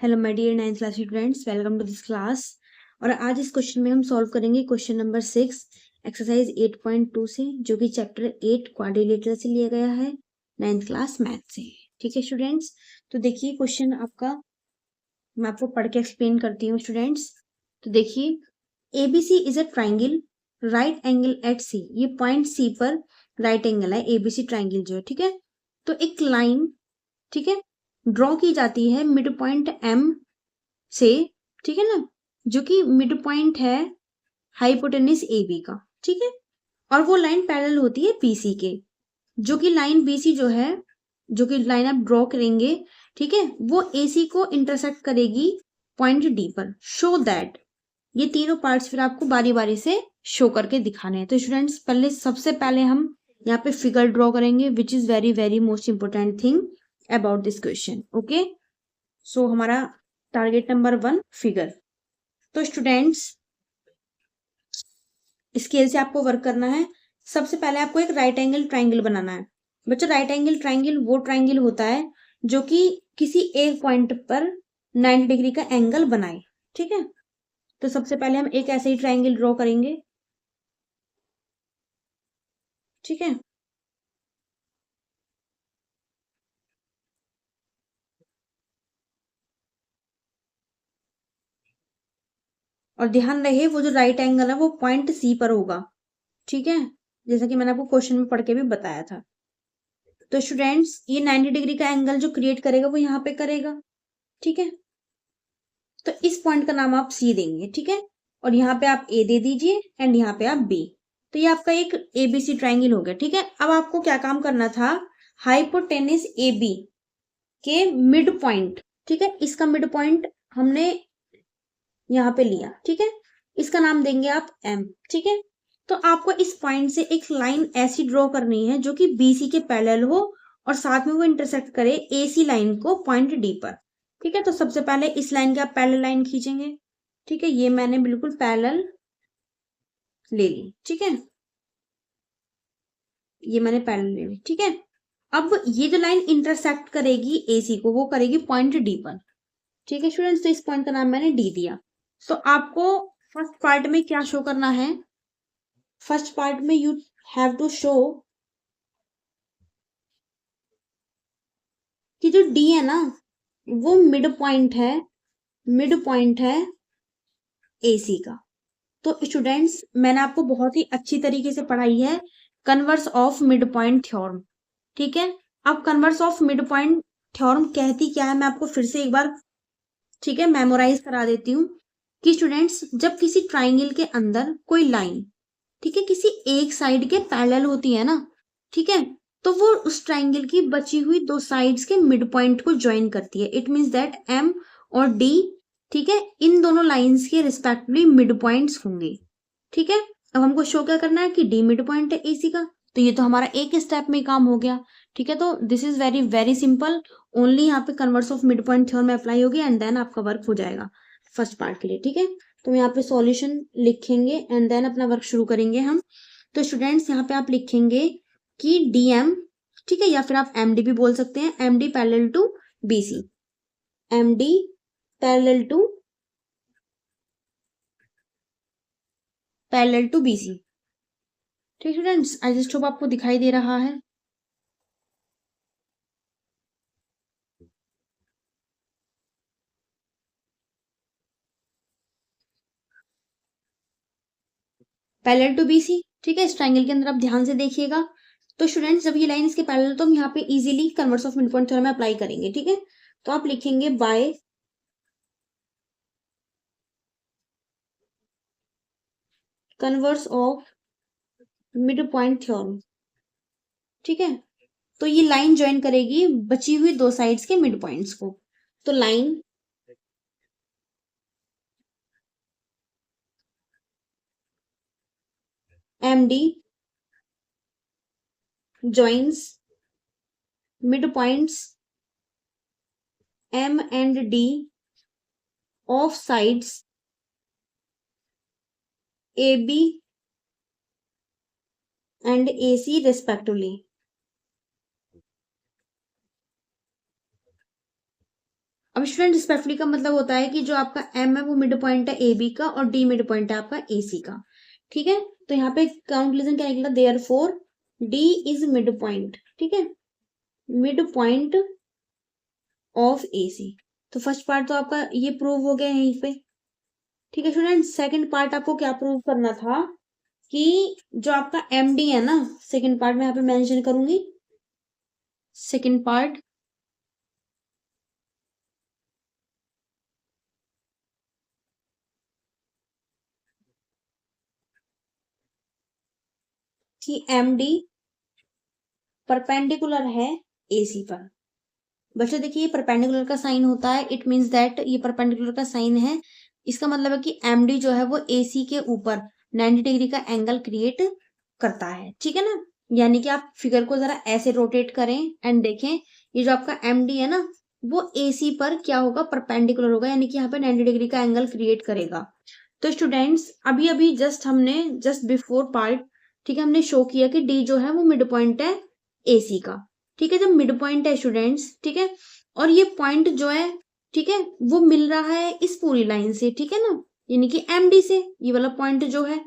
Hello my dear 9th class students, welcome to this class. और आज इस question में हम सॉल्व करेंगे क्वेश्चन नंबर 6 एक्सरसाइज 8.2 से, जो कि चैप्टर 8 क्वाड्रिलेटरल से लिया गया है 9th क्लास मैथ से। ठीक है स्टूडेंट्स, तो देखिए क्वेश्चन आपका, मैं आपको पढ़ के एक्सप्लेन करती हूँ स्टूडेंट्स। तो देखिए ABC is a triangle right angle at C. ये पॉइंट सी पर राइट एंगल है एबीसी ट्राइंगल जो है। ठीक है, तो एक लाइन, ठीक है, ड्रॉ की जाती है मिड पॉइंट एम से, ठीक है ना, जो कि मिड पॉइंट है हाइपोटेन्यूज ए बी का। ठीक है, और वो लाइन पैरेलल होती है बीसी के, जो कि लाइन बीसी जो है, जो कि लाइन आप ड्रॉ करेंगे, ठीक है, वो एसी को इंटरसेक्ट करेगी पॉइंट डी पर। शो दैट, ये तीनों पार्ट्स फिर आपको बारी बारी से शो करके दिखाने हैं। तो स्टूडेंट्स पहले, सबसे पहले हम यहाँ पे फिगर ड्रॉ करेंगे, which is very very most important thing about this question. Okay, so हमारा टारगेट नंबर 1 फिगर। तो स्टूडेंट्स स्केल से आपको वर्क करना है। सबसे पहले आपको एक राइट एंगल ट्राइंगल बनाना है। बच्चों, राइट एंगल ट्राइंगल वो ट्राइंगल होता है जो कि किसी एक पॉइंट पर 90 डिग्री का एंगल बनाए। ठीक है, तो सबसे पहले हम एक ऐसे ही ट्राइंगल ड्रॉ करेंगे। ठीक है, और ध्यान रहे वो जो राइट एंगल है वो पॉइंट सी पर होगा। ठीक है, जैसा कि मैंने आपको क्वेश्चन में पढ़ के भी बताया था। तो स्टूडेंट्स ये 90 डिग्री का एंगल जो क्रिएट करेगा वो यहाँ पे करेगा। ठीक है, तो इस पॉइंट का नाम आप सी देंगे। ठीक है, और यहाँ पे आप ए दे दीजिए एंड यहाँ पे आप बी। तो ये आपका एक एबीसी ट्राइंगल हो गया। ठीक है, अब आपको क्या काम करना था, हाइपोटेनिस ए बी के मिड पॉइंट, ठीक है, इसका मिड पॉइंट हमने यहाँ पे लिया। ठीक है, इसका नाम देंगे आप एम। ठीक है, तो आपको इस पॉइंट से एक लाइन ऐसी ड्रॉ करनी है जो कि बीसी के पैरेलल हो और साथ में वो इंटरसेक्ट करे एसी लाइन को पॉइंट डी पर। ठीक है, तो सबसे पहले इस लाइन के आप पैरेलल लाइन खींचेंगे। ठीक है, ये मैंने बिल्कुल पैरेलल ले ली। ठीक है, ये मैंने पैरेलल ले ली। ठीक है, अब ये जो लाइन इंटरसेक्ट करेगी एसी को, वो करेगी पॉइंट डी पर। ठीक है स्टूडेंट्स, तो इस पॉइंट का नाम मैंने डी दिया। तो आपको फर्स्ट पार्ट में क्या शो करना है, फर्स्ट पार्ट में यू हैव टू शो कि जो डी है ना, वो मिड पॉइंट है, मिड पॉइंट है एसी का। तो स्टूडेंट्स मैंने आपको बहुत ही अच्छी तरीके से पढ़ाई है converse of mid point theorem. ठीक है, अब converse of mid point theorem कहती क्या है, मैं आपको फिर से एक बार, ठीक है, मेमोराइज करा देती हूँ कि स्टूडेंट्स जब किसी ट्राइंगल के अंदर कोई लाइन, ठीक है, किसी एक साइड के पैरेलल होती है ना, ठीक है, तो वो उस ट्राइंगल की बची हुई दो साइड्स के मिड पॉइंट को ज्वाइन करती है। इट मींस दैट एम और डी, ठीक है, इन दोनों लाइंस के रिस्पेक्टिवली मिड पॉइंट्स होंगे। ठीक है, अब हमको शो क्या करना है कि डी मिड पॉइंट है एसी का। तो ये तो हमारा एक स्टेप में काम हो गया। ठीक है, तो this is very very simple, only यहाँ पे converse of mid point theorem apply होगी एंड देन आपका वर्क हो जाएगा फर्स्ट पार्ट के लिए। ठीक है, तो यहाँ पे सॉल्यूशन लिखेंगे एंड देन अपना वर्क शुरू करेंगे हम। तो स्टूडेंट्स यहाँ पे आप लिखेंगे कि डी एम, ठीक है, या फिर आप एम डी भी बोल सकते हैं, M D parallel to B C, M D parallel to B C. ठीक स्टूडेंट्स, आई जस्ट होप आपको दिखाई दे रहा है। पैरेलल टू बीसी, ठीक है, इस ट्राइंगल के अंदर आप ध्यान से देखिएगा। तो स्टूडेंट्स जब ये लाइन इसके पैरेलल, तो हम यहाँ पे easily converse of mid point theorem में अप्लाई करेंगे। ठीक है, तो आप लिखेंगे by converse of mid point theorem. ठीक है, तो ये लाइन ज्वाइन करेगी बची हुई दो साइड्स के मिड पॉइंट्स को। तो line M D joins mid points M and D of sides A B and A C respectively. अब स्टूडेंट रिस्पेक्टफुली का मतलब होता है कि जो आपका एम है वो मिड पॉइंट है ए बी का और डी मिड पॉइंट है आपका ए सी का। ठीक है, तो यहाँ पे कंक्लूजन क्या निकला, therefore D is mid point. ठीक है, मिड पॉइंट ऑफ ए सी। तो फर्स्ट पार्ट तो आपका ये प्रूव हो गया यहीं पे। ठीक है स्टूडेंट, सेकंड पार्ट आपको क्या प्रूव करना था कि जो आपका एम डी है ना, सेकंड पार्ट में यहाँ पे मेंशन करूंगी। सेकंड पार्ट कि एम डी परपेंडिकुलर है ए सी पर। बच्चों देखिए, परपेंडिकुलर का साइन होता है, इट मीन्स दैट ये परपेंडिकुलर का साइन है। इसका मतलब है कि एम डी जो है वो ए सी के ऊपर 90 डिग्री का एंगल क्रिएट करता है। ठीक है ना, यानी कि आप फिगर को जरा ऐसे रोटेट करें एंड देखें, ये जो आपका एम डी है ना वो ए सी पर क्या होगा, परपेंडिकुलर होगा, यानी कि यहाँ पे 90 डिग्री का एंगल क्रिएट करेगा। तो स्टूडेंट्स अभी अभी जस्ट हमने जस्ट बिफोर पार्ट, ठीक है, हमने शो किया कि डी जो है वो मिड पॉइंट है ए सी का। ठीक है, जब मिड पॉइंट है स्टूडेंट्स, ठीक है, और ये पॉइंट जो है, ठीक है, वो मिल रहा है इस पूरी लाइन से, ठीक है ना, यानी कि एमडी से, ये वाला पॉइंट जो है।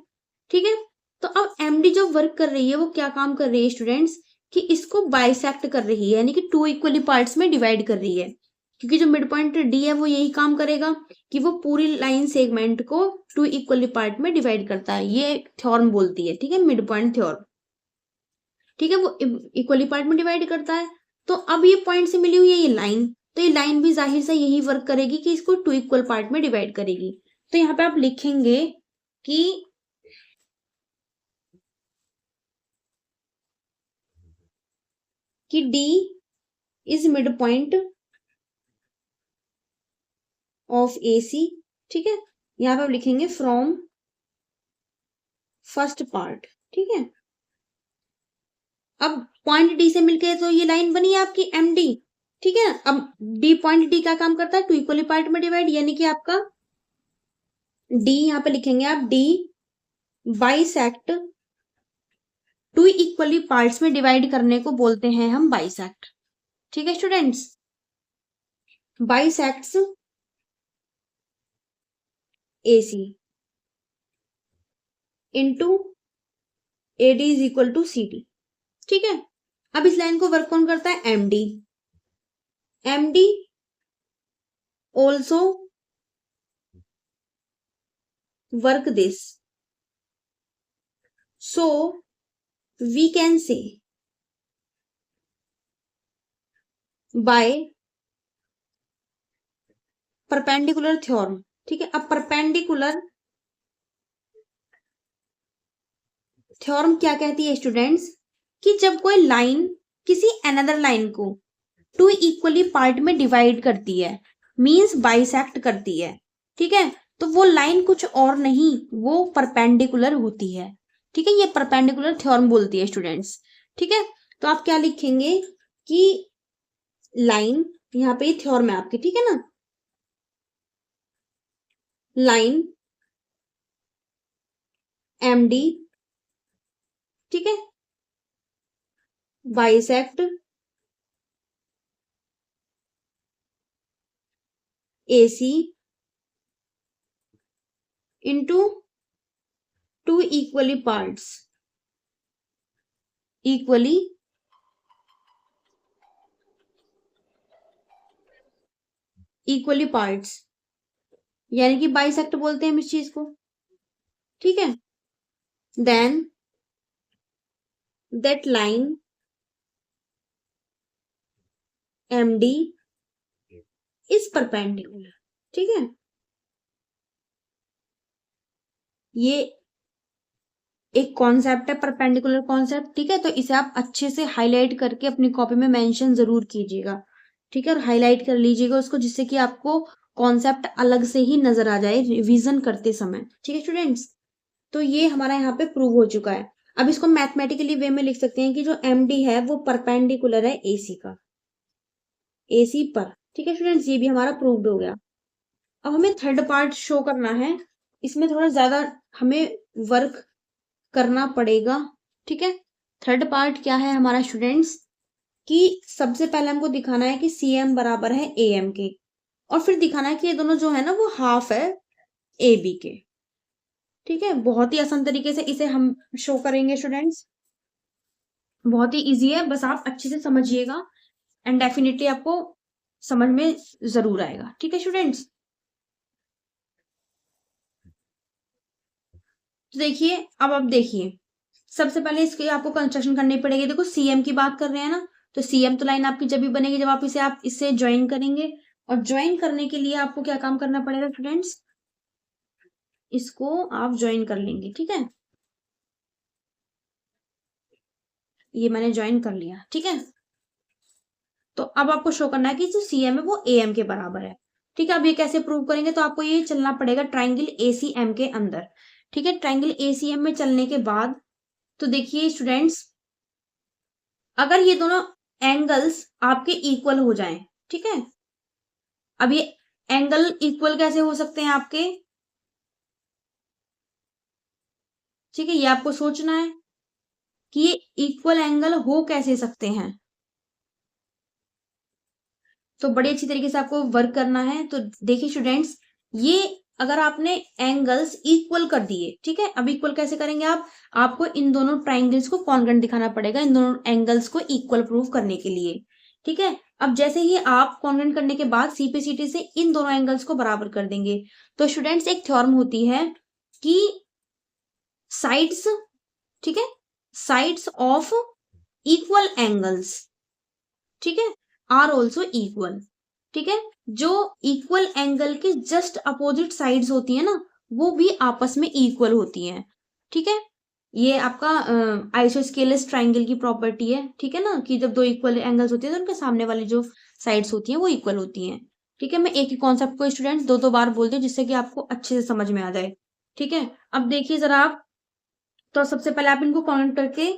ठीक है, तो अब एमडी जो वर्क कर रही है वो क्या काम कर रही है स्टूडेंट्स, कि इसको बाइसेक्ट कर रही है, यानी कि टू इक्वली पार्ट्स में डिवाइड कर रही है। क्योंकि जो मिड पॉइंट डी है वो यही काम करेगा कि वो पूरी लाइन सेगमेंट को टू इक्वली पार्ट में डिवाइड करता है, ये थ्योरम बोलती है। ठीक है, मिड पॉइंट थ्योरम। ठीक है, वो इक्वली पार्ट में डिवाइड करता है। तो अब ये पॉइंट से मिली हुई है ये लाइन, तो ये लाइन भी जाहिर से यही वर्क करेगी कि इसको टू इक्वल पार्ट में डिवाइड करेगी। तो यहाँ पे आप लिखेंगे कि D is mid point of A C. ठीक है, यहाँ पे आप लिखेंगे फ्रॉम फर्स्ट पार्ट। ठीक है, अब पॉइंट डी से मिलके तो ये लाइन बनी है आपकी एम डी। ठीक है, अब डी पॉइंट डी क्या काम करता है, टू इक्वली पार्ट में डिवाइड, यानी कि आपका डी यहाँ पे लिखेंगे आप, D bisect, two equally parts में डिवाइड करने को बोलते हैं हम बाइसेक्ट। ठीक है students, bisects AC into AD is equal to CD। ठीक है, अब इस लाइन को वर्क कौन करता है, MD। MD also work this, so we can say by perpendicular theorem. ठीक है, अब परपेंडिकुलर थ्योरम क्या कहती है स्टूडेंट्स, कि जब कोई लाइन किसी अनदर लाइन को टू इक्वली पार्ट में डिवाइड करती है, मींस बाइसेक्ट करती है, ठीक है, तो वो लाइन कुछ और नहीं, वो परपेंडिकुलर होती है। ठीक है, ये परपेंडिकुलर थ्योरम बोलती है स्टूडेंट्स। ठीक है, तो आप क्या लिखेंगे कि लाइन, यहाँ पे थ्योरम है आपकी, ठीक है ना, लाइन MD, ठीक है, bisect AC into two equally parts, equally equally parts, यानी कि बाइसेक्ट बोलते हैं हम इस चीज को। ठीक है, then that line MD is perpendicular. ठीक है, ये एक कॉन्सेप्ट है, परपेंडिकुलर कॉन्सेप्ट। ठीक है, तो इसे आप अच्छे से हाईलाइट करके अपनी कॉपी में मेंशन जरूर कीजिएगा। ठीक है, और हाईलाइट कर लीजिएगा उसको, जिससे कि आपको कॉन्सेप्ट अलग से ही नजर आ जाए रिवीजन करते समय। ठीक है स्टूडेंट्स, तो ये हमारा यहाँ पे प्रूव हो चुका है। अब इसको मैथमेटिकली वे में लिख सकते हैं कि जो MD है वो परपेंडिकुलर है AC का, AC पर। ठीक है स्टूडेंट्स, ये भी हमारा प्रूव्ड हो गया। अब हमें थर्ड पार्ट शो करना है, इसमें थोड़ा ज्यादा हमें वर्क करना पड़ेगा। ठीक है, थर्ड पार्ट क्या है हमारा स्टूडेंट्स, कि सबसे पहले हमको दिखाना है कि CM बराबर है AM के। और फिर दिखाना है कि ये दोनों जो है ना वो हाफ है ए बी के। ठीक है, बहुत ही आसान तरीके से इसे हम शो करेंगे स्टूडेंट्स। बहुत ही इजी है, बस आप अच्छे से समझिएगा एंड डेफिनेटली आपको समझ में जरूर आएगा। ठीक है स्टूडेंट्स, तो देखिए अब आप देखिए, सबसे पहले इसकी आपको कंस्ट्रक्शन करनी पड़ेगी। देखो सीएम की बात कर रहे हैं ना, तो सीएम तो लाइन आपकी जब भी बनेगी जब आप इससे ज्वाइन करेंगे। और ज्वाइन करने के लिए आपको क्या काम करना पड़ेगा स्टूडेंट्स, इसको आप ज्वाइन कर लेंगे। ठीक है, ये मैंने ज्वाइन कर लिया। ठीक है, तो अब आपको शो करना है कि जो सीएम है वो एएम के बराबर है। ठीक है, अब ये कैसे प्रूव करेंगे, तो आपको ये चलना पड़ेगा ट्राइंगल एसीएम के अंदर। ठीक है, ट्राइंगल एसीएम में चलने के बाद तो देखिए स्टूडेंट्स, अगर ये दोनों एंगल्स आपके इक्वल हो जाएं, ठीक है, अब ये एंगल इक्वल कैसे हो सकते हैं आपके, ठीक है, ये आपको सोचना है कि ये इक्वल एंगल हो कैसे सकते हैं। तो बड़ी अच्छी तरीके से आपको वर्क करना है। तो देखिए स्टूडेंट्स, ये अगर आपने एंगल्स इक्वल कर दिए, ठीक है, अब इक्वल कैसे करेंगे आप, आपको इन दोनों ट्राइंगल्स को कॉन्ग्रुएंट दिखाना पड़ेगा इन दोनों एंगल्स को इक्वल प्रूव करने के लिए। ठीक है, अब जैसे ही आप कॉन्ग्रुएंट करने के बाद सीपीसीटी से इन दोनों एंगल्स को बराबर कर देंगे। तो स्टूडेंट्स एक थ्योरम होती है कि साइड्स, ठीक है, साइड्स ऑफ इक्वल एंगल्स, ठीक है, आर ऑल्सो इक्वल। ठीक है, जो इक्वल एंगल के जस्ट अपोजिट साइड्स होती है ना, वो भी आपस में इक्वल होती हैं। ठीक है, ये आपका आइसोस्केलस ट्राइंगल की प्रॉपर्टी है। ठीक है ना, कि जब दो इक्वल एंगल्स होती है तो उनके सामने वाली जो साइड्स होती हैं वो इक्वल होती हैं। ठीक है, मैं एक ही कॉन्सेप्ट को स्टूडेंट्स दो दो बार बोलती हूँ जिससे कि आपको अच्छे से समझ में आ जाए। ठीक है, अब देखिए जरा आप, तो सबसे पहले आप इनको काउंट करके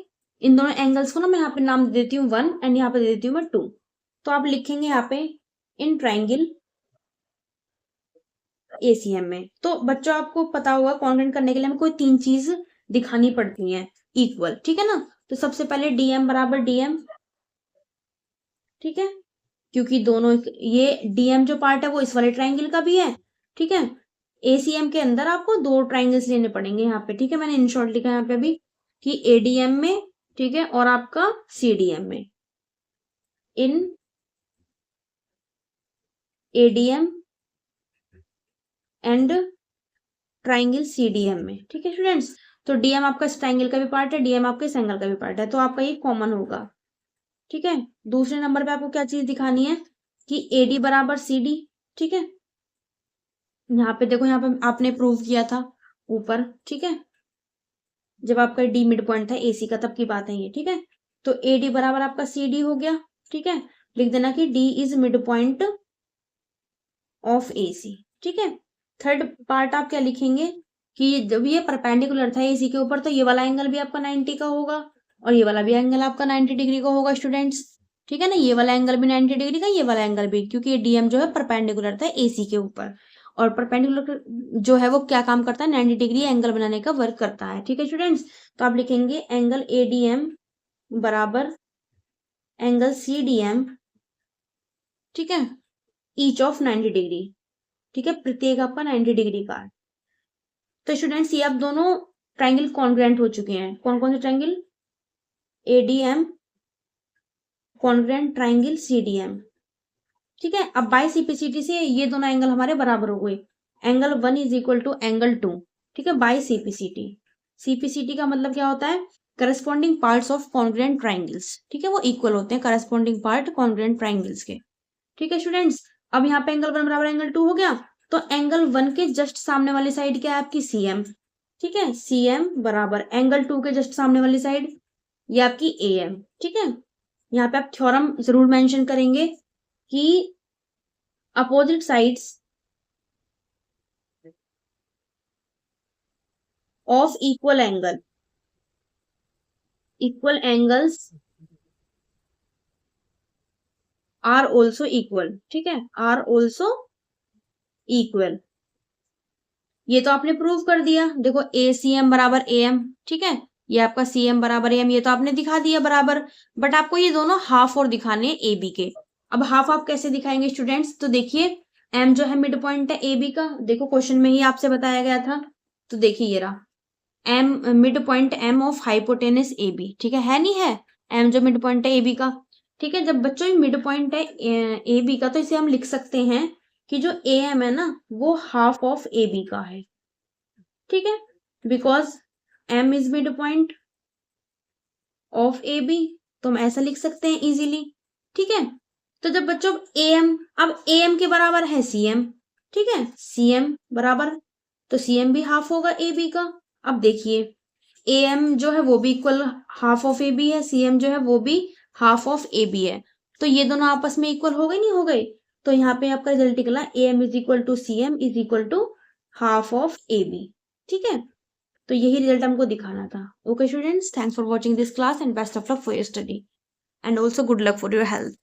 इन दोनों एंगल्स को ना मैं यहाँ पे नाम दे देती हूँ 1 एंड यहाँ पे दे देती हूँ मैं 2। तो आप लिखेंगे यहाँ पे इन ट्राइंगल एसीएम में। तो बच्चों आपको पता होगा कॉन्ग्रुएंट करने के लिए हमें कोई तीन चीज दिखानी पड़ती है इक्वल। ठीक है ना, तो सबसे पहले डीएम बराबर डीएम। ठीक है, क्योंकि दोनों ये डीएम जो पार्ट है वो इस वाले ट्राइंगल का भी है। ठीक है, एसीएम के अंदर आपको दो ट्राइंगल्स लेने पड़ेंगे यहाँ पे। ठीक है, मैंने इन शॉर्ट लिखा है यहाँ पे भी कि एडीएम में, ठीक है, और आपका सीडीएम में, इन एडीएम एंड ट्राइंगल सीडीएम में। ठीक है स्टूडेंट्स, तो डीएम आपका इस ट्राइंगल का भी पार्ट है, डीएम आपका इस एंगल का भी पार्ट है, तो आपका ये कॉमन होगा। ठीक है, दूसरे नंबर पे आपको क्या चीज दिखानी है कि एडी बराबर सीडी। ठीक है, यहाँ पे देखो, यहाँ पे आपने प्रूव किया था ऊपर। ठीक है, जब आपका डी मिड पॉइंट था एसी का तब की बात है ये। ठीक है, तो एडी बराबर आपका सीडी हो गया। ठीक है, लिख देना कि D is mid point of AC. ठीक है, थर्ड पार्ट आप क्या लिखेंगे कि जब ये परपेंडिकुलर था एसी के ऊपर तो ये वाला एंगल भी आपका 90 का होगा और ये वाला भी एंगल आपका 90 डिग्री का होगा स्टूडेंट्स। ठीक है ना, ये वाला एंगल भी 90 डिग्री का, ये वाला एंगल भी, क्योंकि ये डीएम जो है परपेंडिकुलर था एसी के ऊपर। और परपेंडिकुलर जो है वो क्या काम करता है, 90 डिग्री एंगल बनाने का वर्क करता है। ठीक है स्टूडेंट्स, तो आप लिखेंगे एंगल एडीएम बराबर एंगल सीडीएम। ठीक है, ईच ऑफ 90 डिग्री। ठीक है, प्रत्येक आपका 90 डिग्री का है। तो स्टूडेंट्स ये अब दोनों ट्राइंगल कॉन्ग्रुएंट हो चुके हैं। कौन कौन से triangle, ADM congruent triangle CDM. ठीक है, अब बाय सीपीसीटी से ये दोनों एंगल हमारे बराबर हो गए। Angle 1 is equal to angle 2। ठीक है, बाय सीपीसीटी। सीपीसीटी का मतलब क्या होता है, corresponding parts of congruent triangles. ठीक है, वो इक्वल होते हैं करस्पॉन्डिंग पार्ट कॉन्ग्रुएंट ट्राइंगल्स के। ठीक है स्टूडेंट्स, अब यहाँ पे एंगल 1 बराबर एंगल 2 हो गया। तो एंगल 1 के जस्ट सामने वाली साइड क्या है आपकी, सीएम। ठीक है, सीएम बराबर एंगल 2 के जस्ट सामने वाली साइड ये आपकी एएम। ठीक है, यहाँ पे आप थ्योरम जरूर मेंशन करेंगे कि opposite sides of equal angles are also equal. ठीक है, आर ऑल्सो इक्वल। ये तो आपने प्रूव कर दिया। देखो ए सी एम बराबर ए एम। ठीक है, ये आपका सी एम बराबर ए एम, ये तो आपने दिखा दिया बराबर। बट आपको ये दोनों हाफ और दिखाने ए बी के। अब हाफ आप कैसे दिखाएंगे स्टूडेंट्स, तो देखिए एम जो है मिड पॉइंट है ए बी का, देखो क्वेश्चन में ही आपसे बताया गया था, तो देखिए ये रहा M mid point M of hypotenuse A B, ठीक है नहीं है, एम जो मिड पॉइंट है ए बी का, ठीक है। जब बच्चों मिड पॉइंट है ए बी का, तो इसे हम लिख सकते हैं कि जो ए एम है ना वो हाफ ऑफ ए बी का है, ठीक है, because M is mid point of A B, तो हम ऐसा लिख सकते हैं इजीली, ठीक है। तो जब बच्चों ए एम, अब ए एम के बराबर है सी एम, ठीक है, सी एम बराबर, तो सी एम भी हाफ होगा ए बी का। अब देखिए ए एम जो है वो भी equal half of A B है, सी एम जो है वो भी हाफ ऑफ ए बी है, तो ये दोनों आपस में इक्वल हो गए नहीं हो गए, तो यहाँ पे आपका रिजल्ट निकला A M is equal to C M is equal to half of A B, ठीक है। तो यही रिजल्ट हमको दिखाना था। Okay students, thanks for watching this class and best of luck for your study and also good luck for your health.